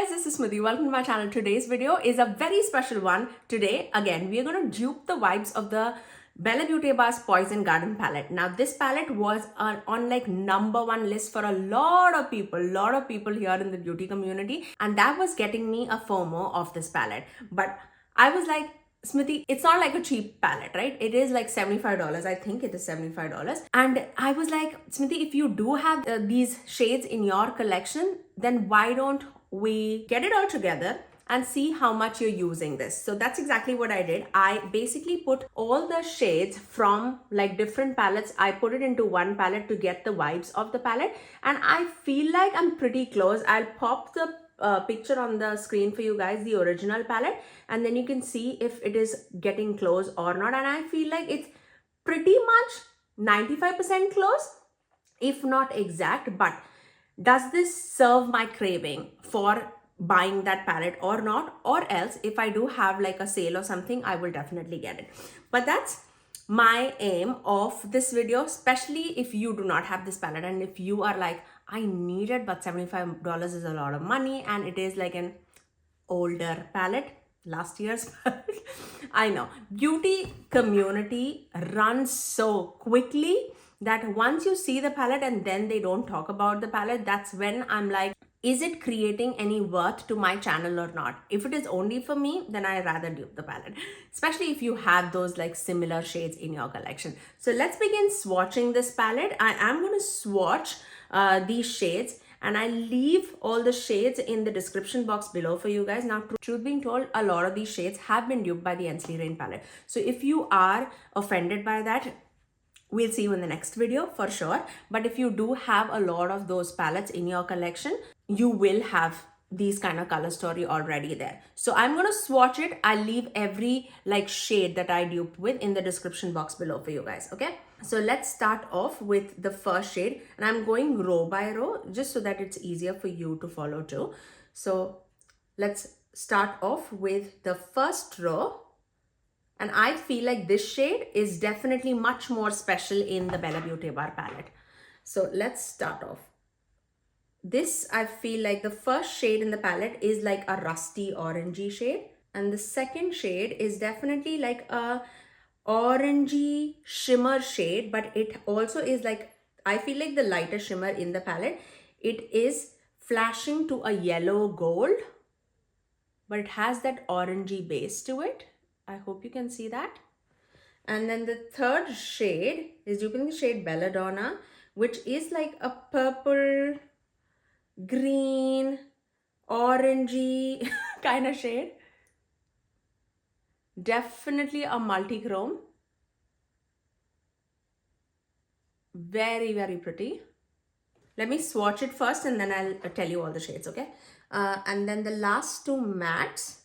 guys, this is Smithy. Welcome to my channel. Today's video is a very special one. Today, again, we are going to dupe the vibes of the WWB's Poison Garden palette. Now, this palette was on like #1 list for a lot of people here in the beauty community, and that was getting me a FOMO of this palette. But I was like, Smithy, it's not like a cheap palette, right? It is like $75. I think it is $75. And I was like, Smithy, if you do have these shades in your collection, then why don't we get it all together and see how much you're using this. So that's exactly what I did. I basically put all the shades from like different palettes. I put it into one palette to get the vibes of the palette. And I feel like I'm pretty close. I'll pop the picture on the screen for you guys, the original palette, and then you can see if it is getting close or not. And I feel like it's pretty much 95% close, if not exact. But does this serve my craving for buying that palette or not? Or else, if I do have like a sale or something, I will definitely get it. But that's my aim of this video, especially if you do not have this palette and if you are like, I need it, but $75 is a lot of money and it is like an older palette, last year's palette. I know beauty community runs so quickly that once you see the palette and then they don't talk about the palette, that's when I'm like, is it creating any worth to my channel or not? If it is only for me, then I rather dupe the palette, especially if you have those like similar shades in your collection. So let's begin swatching this palette. I am going to swatch these shades, and I leave all the shades in the description box below for you guys. Now, truth being told, a lot of these shades have been duped by the Ensley Rain palette. So if you are offended by that, we'll see you in the next video for sure. But if you do have a lot of those palettes in your collection, you will have these kind of color story already there. So I'm going to swatch it. I'll leave every like shade that I duped with in the description box below for you guys. Okay. So let's start off with the first shade, and I'm going row by row just so that it's easier for you to follow too. So let's start off with the first row. And I feel like this shade is definitely much more special in the Bella Beauty Bar palette. So let's start off. This, I feel like the first shade in the palette is like a rusty orangey shade. And the second shade is definitely like a orangey shimmer shade, but it also is like, I feel like the lighter shimmer in the palette, it is flashing to a yellow gold, but it has that orangey base to it. I hope you can see that. And then the third shade is duping the shade Belladonna, which is like a purple, green, orangey kind of shade. Definitely a multi-chrome. Very, very pretty. Let me swatch it first and then I'll tell you all the shades, okay? And then the last two mattes.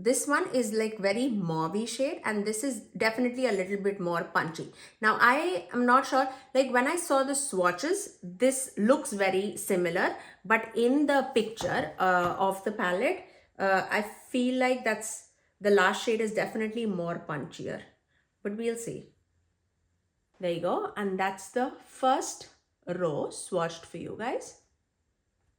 This one is like very mauvey shade, and this is definitely a little bit more punchy. Now, I am not sure, like when I saw the swatches, this looks very similar, but in the picture of the palette, I feel like the last shade is definitely more punchier, but we'll see. There you go. And that's the first row swatched for you guys.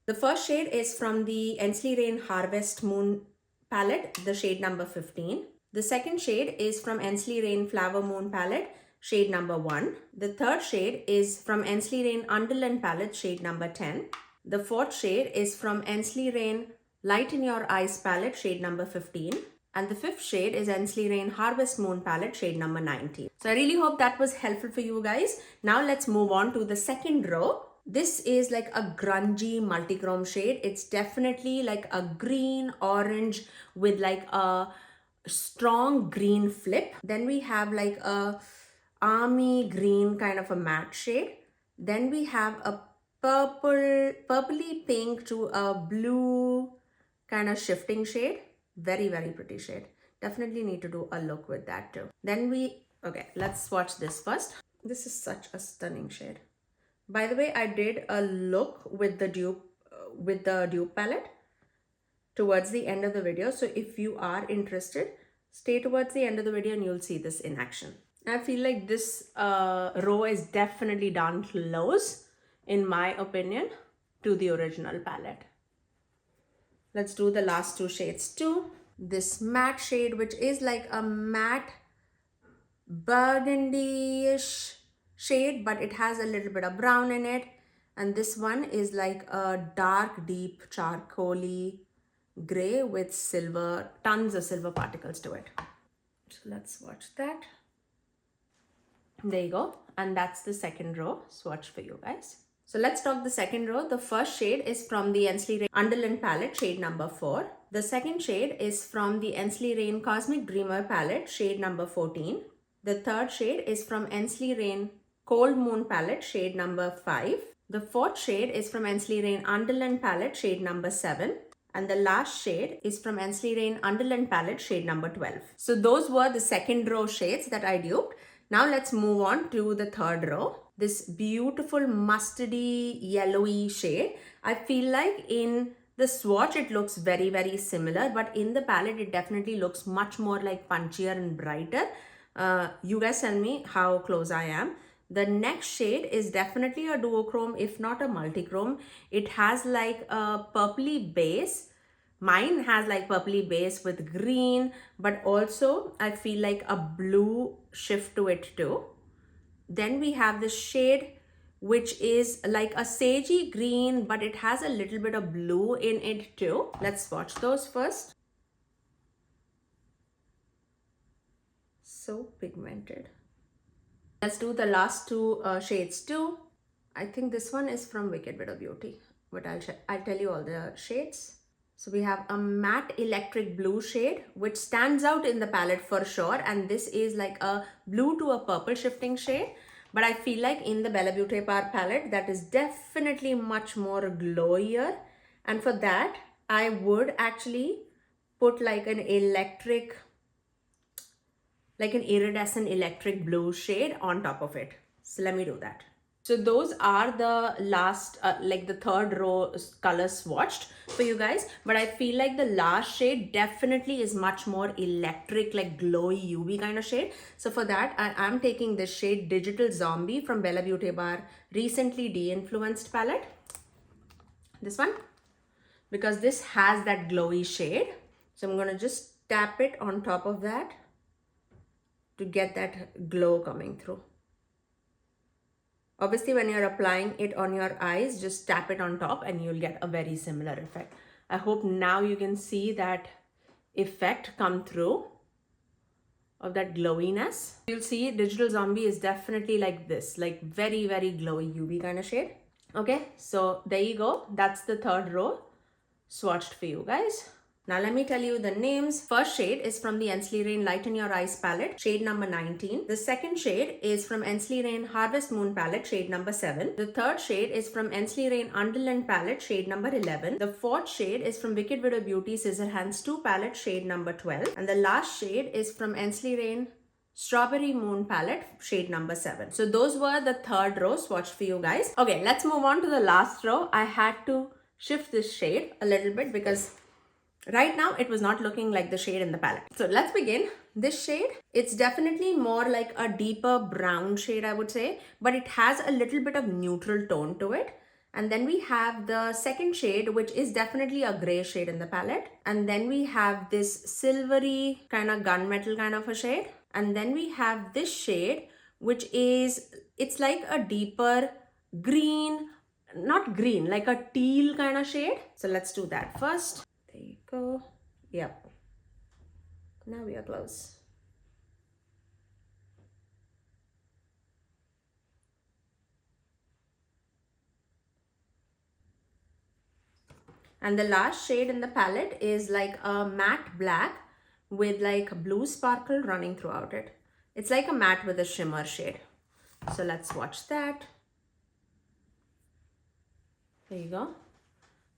The first shade is from the Ensley Rain Harvest Moon palette, the shade number 15. The second shade is from Ensley Rain Flower Moon palette, shade number 1. The third shade is from Ensley Rain Underland palette, shade number 10. The fourth shade is from Ensley Rain Light in Your Eyes palette, shade number 15. And the fifth shade is Ensley Rain Harvest Moon palette, shade number 19. So I really hope that was helpful for you guys. Now let's move on to the second row. This is like a grungy multi-chrome shade. It's definitely like a green orange with like a strong green flip. Then we have like a army green kind of a matte shade. Then we have a purpley pink to a blue kind of shifting shade. Very, very pretty shade. Definitely need to do a look with that too. Then okay, let's swatch this first. This is such a stunning shade. By the way, I did a look with the dupe palette towards the end of the video. So if you are interested, stay towards the end of the video and you'll see this in action. I feel like this row is definitely down close, in my opinion, to the original palette. Let's do the last two shades too. This matte shade, which is like a matte burgundy-ish shade, but it has a little bit of brown in it. And this one is like a dark, deep charcoaly gray with silver, tons of silver particles to it. So let's swatch that. There you go. And that's the second row swatch for you guys. So let's talk the second row. The first shade is from the Ensley Rain Underland palette, shade number 4. The second shade is from the Ensley Rain Cosmic Dreamer palette, shade number 14. The third shade is from Ensley Rain Cold Moon palette, shade number 5. The fourth shade is from Ensley Rain Underland palette, shade number 7. And the last shade is from Ensley Rain Underland palette, shade number 12. So those were the second row shades that I duped. Now let's move on to the third row. This beautiful mustardy yellowy shade. I feel like in the swatch it looks very, very similar, but in the palette it definitely looks much more like punchier and brighter. You guys tell me how close I am. The next shade is definitely a duochrome, if not a multichrome. It has like a purpley base. Mine has like purpley base with green, but also I feel like a blue shift to it too. Then we have the shade which is like a sagey green, but it has a little bit of blue in it too. Let's swatch those first. So pigmented. Let's do the last two shades too. I think this one is from Wicked Bit of Beauty, but I'll tell you all the shades. So we have a matte electric blue shade, which stands out in the palette for sure. And this is like a blue to a purple shifting shade. But I feel like in the Bella Beauty Bar palette, that is definitely much more glowier. And for that, I would actually put like an electric, like an iridescent electric blue shade on top of it. So let me do that. So those are the last, like the third row colors swatched for you guys. But I feel like the last shade definitely is much more electric, like glowy UV kind of shade. So for that, I'm taking this shade Digital Zombie from Bella Beauty Bar recently de-influenced palette. This one, because this has that glowy shade. So I'm going to just tap it on top of that to get that glow coming through. Obviously, when you're applying it on your eyes, just tap it on top and you'll get a very similar effect. I hope now you can see that effect come through of that glowiness. You'll see Digital Zombie is definitely like this, like very, very glowy UV kind of shade. Okay, so there you go. That's the third row swatched for you guys. Now let me tell you the names. First shade is from the Ensley Rain Lighten Your Eyes palette, shade number 19. The second shade is from Ensley Rain Harvest Moon palette, shade number 7. The third shade is from Ensley Rain Underland palette, shade number 11. The fourth shade is from Wicked Bit of Beauty Scissorhands 2 palette, shade number 12. And the last shade is from Ensley Rain Strawberry Moon palette, shade number 7. So those were the third row swatched for you guys. Okay, let's move on to the last row. I had to shift this shade a little bit because right now it was not looking like the shade in the palette. So let's begin. This shade, it's definitely more like a deeper brown shade, I would say, but it has a little bit of neutral tone to it. And then we have the second shade, which is definitely a gray shade in the palette. And then we have this silvery kind of gunmetal kind of a shade. And then we have this shade, which is, it's like a deeper green, not green, like a teal kind of shade. So let's do that first. There you go. Yep. Now we are close. And the last shade in the palette is like a matte black with like blue sparkle running throughout it. It's like a matte with a shimmer shade. So let's watch that. There you go.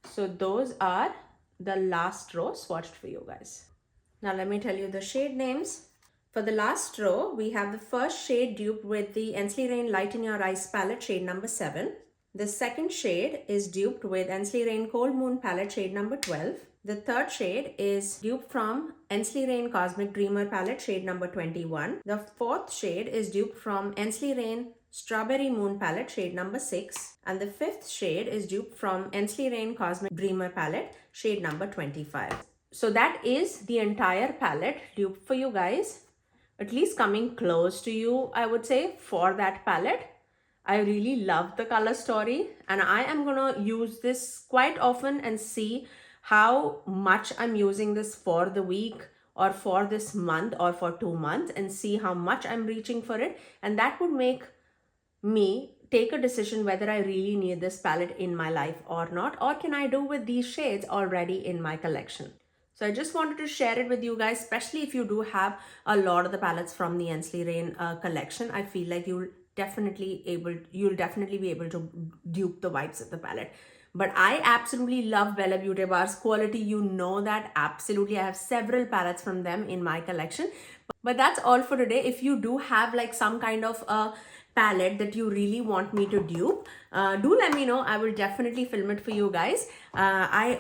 So those are the last row swatched for you guys. Now let me tell you the shade names. For the last row, we have the first shade duped with the Ensley Rain Lighten Your Eyes palette, shade number 7. The second shade is duped with Ensley Rain Cold Moon palette, shade number 12. The third shade is duped from Ensley Rain Cosmic Dreamer palette, shade number 21. The fourth shade is duped from Ensley Rain Strawberry Moon palette, shade number 6. And the 5th shade is duped from Ensley Rain Cosmic Dreamer palette, shade number 25. So that is the entire palette duped for you guys. At least coming close to you, I would say, for that palette. I really love the color story, and I am gonna use this quite often and see how much I'm using this for the week or for this month or for 2 months, and see how much I'm reaching for it. And that would make me take a decision whether I really need this palette in my life or not, or can I do with these shades already in my collection. So I just wanted to share it with you guys, especially if you do have a lot of the palettes from the Ensley Rain collection. I feel like you'll definitely be able to dupe the vibes of the palette. But I absolutely love Bella Beauty Bar's quality. You know that absolutely. I have several palettes from them in my collection. But that's all for today. If you do have like some kind of a palette that you really want me to dupe, do let me know. I will definitely film it for you guys. I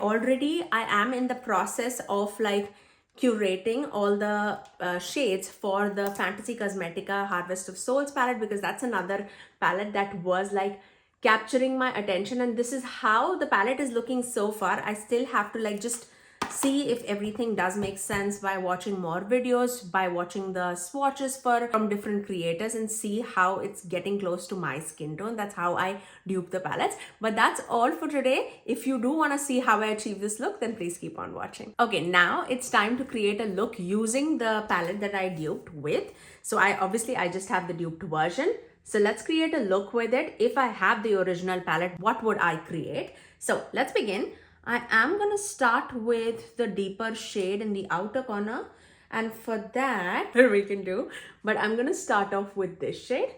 am in the process of like curating all the shades for the Fantasy Cosmetica Harvest of Souls palette, because that's another palette that was like capturing my attention, and this is how the palette is looking so far. I still have to like just see if everything does make sense by watching more videos, by watching the swatches from different creators, and see how it's getting close to my skin tone. That's how I dupe the palettes. But that's all for today. If you do want to see how I achieve this look, then please keep on watching. Okay, now it's time to create a look using the palette that I duped with. So I just have the duped version. So let's create a look with it. If I have the original palette, what would I create? So let's begin. I am going to start with the deeper shade in the outer corner, and for that we can do, but I'm going to start off with this shade.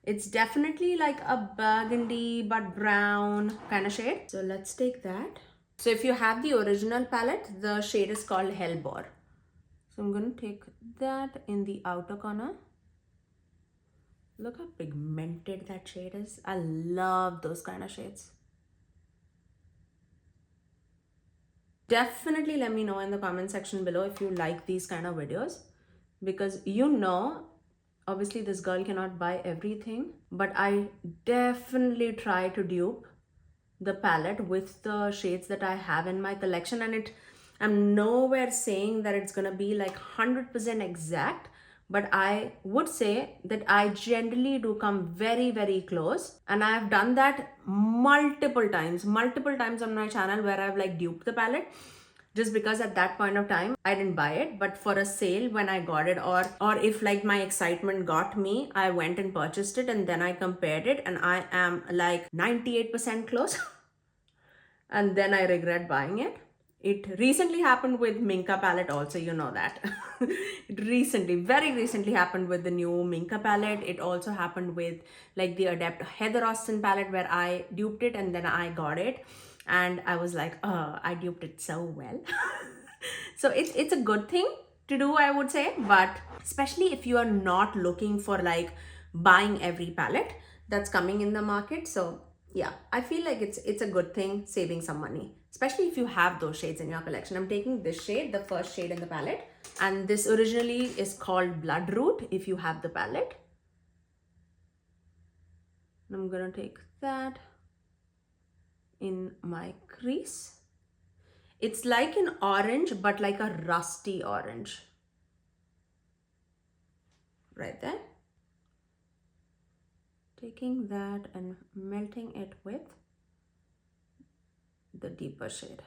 It's definitely like a burgundy but brown kind of shade. So let's take that. So if you have the original palette, the shade is called Hellbore. So I'm going to take that in the outer corner. Look how pigmented that shade is. I love those kind of shades. Definitely let me know in the comment section below if you like these kind of videos, because you know, obviously this girl cannot buy everything, but I definitely try to dupe the palette with the shades that I have in my collection, and I'm nowhere saying that it's gonna be like 100% exact, but I would say that I generally do come very, very close. And I have done that multiple times on my channel, where I've like duped the palette just because at that point of time I didn't buy it, but for a sale when I got it, or if like my excitement got me, I went and purchased it, and then I compared it, and I am like 98% close and then I regret buying it. It recently happened with Minka palette also, you know that. It very recently happened with the new Minka palette. It also happened with like the Adept Heather Austin palette, where I duped it and then I got it. And I was like, oh, I duped it so well. So it's a good thing to do, I would say. But especially if you are not looking for like buying every palette that's coming in the market. So yeah, I feel like it's a good thing saving some money, especially if you have those shades in your collection. I'm taking this shade, the first shade in the palette, and this originally is called Bloodroot if you have the palette. I'm gonna take that in my crease. It's like an orange, but like a rusty orange. Right there. Taking that and melting it with the deeper shade.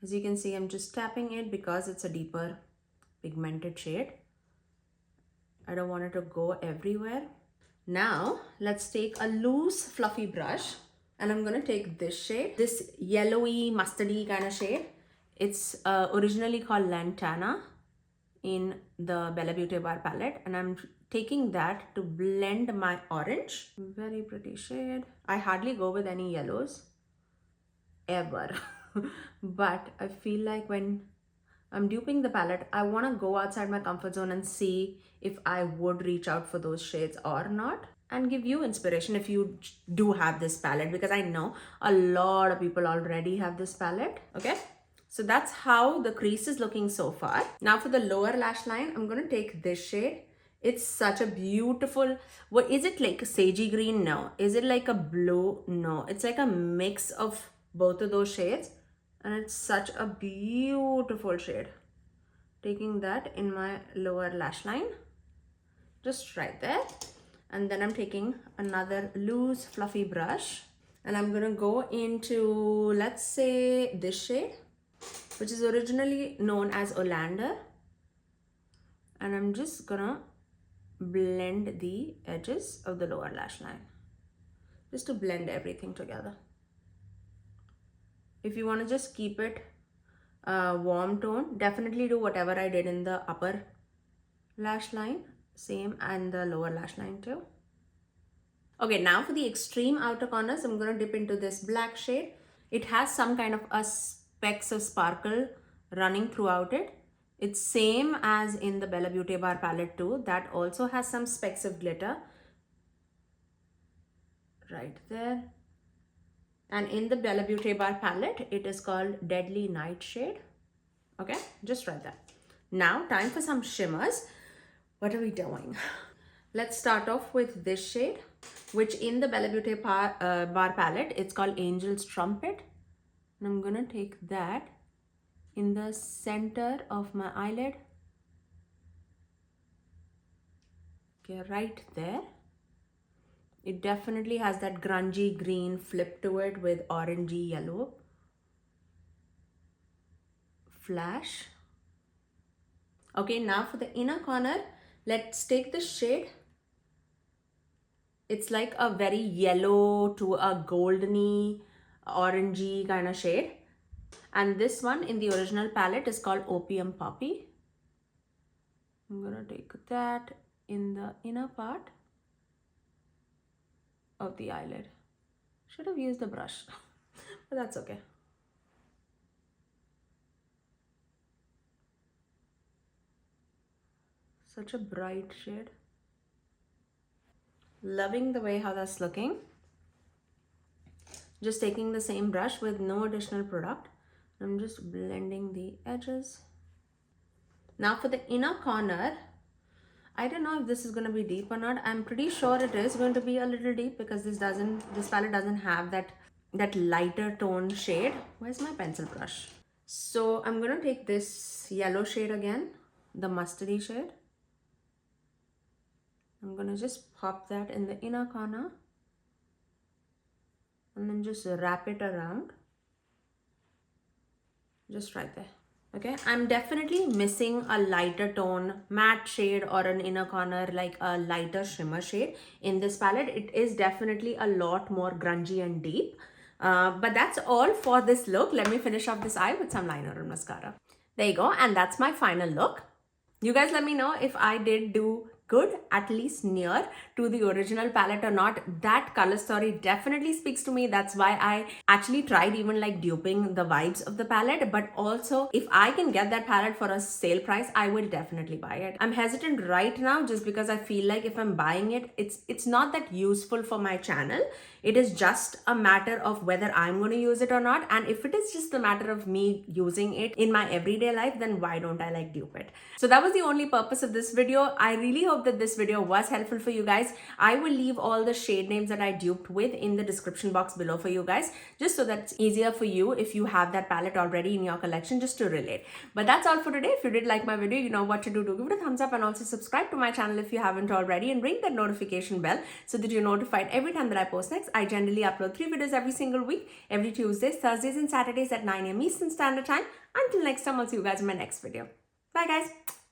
As you can see, I'm just tapping it because it's a deeper pigmented shade. I don't want it to go everywhere. Now let's take a loose fluffy brush, and I'm gonna take this shade, this yellowy mustardy kind of shade. It's originally called Lantana in the Bella Beauty Bar palette, and I'm taking that to blend my orange. Very pretty shade. I hardly go with any yellows ever. But I feel like when I'm duping the palette, I want to go outside my comfort zone and see if I would reach out for those shades or not, and give you inspiration if you do have this palette, because I know a lot of people already have this palette. Okay, so that's how the crease is looking so far. Now for the lower lash line, I'm going to take this shade. It's such a beautiful, what is it, like a sagey green? No. Is it like a blue? No. It's like a mix of both of those shades, and it's such a beautiful shade. Taking that in my lower lash line, just right there. And then I'm taking another loose fluffy brush, and I'm gonna go into, let's say, this shade, which is originally known as Olander. And I'm just gonna blend the edges of the lower lash line, just to blend everything together. If you want to just keep it warm tone, definitely do whatever I did in the upper lash line, same, and the lower lash line too. Okay, now for the extreme outer corners, I'm gonna dip into this black shade. It has some kind of a specks of sparkle running throughout it. It's same as in the Bella Beauty Bar palette too. That also has some specks of glitter right there. And in the Bella Beauty Bar palette, it is called Deadly Nightshade. Okay, just right there. Now, time for some shimmers. What are we doing? Let's start off with this shade, which in the Bella Beauty Bar palette, it's called Angel's Trumpet. And I'm gonna take that in the center of my eyelid. Okay, right there. It definitely has that grungy green flip to it with orangey yellow flash. Okay, now for the inner corner, let's take the shade. It's like a very yellow to a goldeny, orangey kind of shade. And this one in the original palette is called Opium Poppy. I'm gonna take that in the inner part of the eyelid. Should have used the brush, but that's okay. Such a bright shade. Loving the way how that's looking. Just taking the same brush with no additional product. I'm just blending the edges. Now for the inner corner, I don't know if this is going to be deep or not. I'm pretty sure it is going to be a little deep because this palette doesn't have that lighter tone shade. Where's my pencil brush? So I'm going to take this yellow shade again, the mustardy shade. I'm going to just pop that in the inner corner and then just wrap it around. Just right there. Okay, I'm definitely missing a lighter tone matte shade or an inner corner, like a lighter shimmer shade in this palette. It is definitely a lot more grungy and deep. But that's all for this look. Let me finish off this eye with some liner and mascara. There you go, and that's my final look. You guys let me know if I did do good, at least near to the original palette or not. That color story definitely speaks to me. That's why I actually tried even like duping the vibes of the palette. But also, if I can get that palette for a sale price, I will definitely buy it. I'm hesitant right now just because I feel like if I'm buying it, it's not that useful for my channel. It is just a matter of whether I'm going to use it or not. And if it is just a matter of me using it in my everyday life, then why don't I like dupe it? So that was the only purpose of this video. I really hope that this video was helpful for you guys. I will leave all the shade names that I duped with in the description box below for you guys, just so that it's easier for you if you have that palette already in your collection, just to relate. But that's all for today. If you did like my video, you know what to do. Give it a thumbs up and also subscribe to my channel if you haven't already, and ring that notification bell so that you're notified every time that I post next. I generally upload 3 videos every single week, every Tuesdays, Thursdays and Saturdays at 9 AM Eastern Standard Time. Until next time, I'll see you guys in my next video. Bye guys.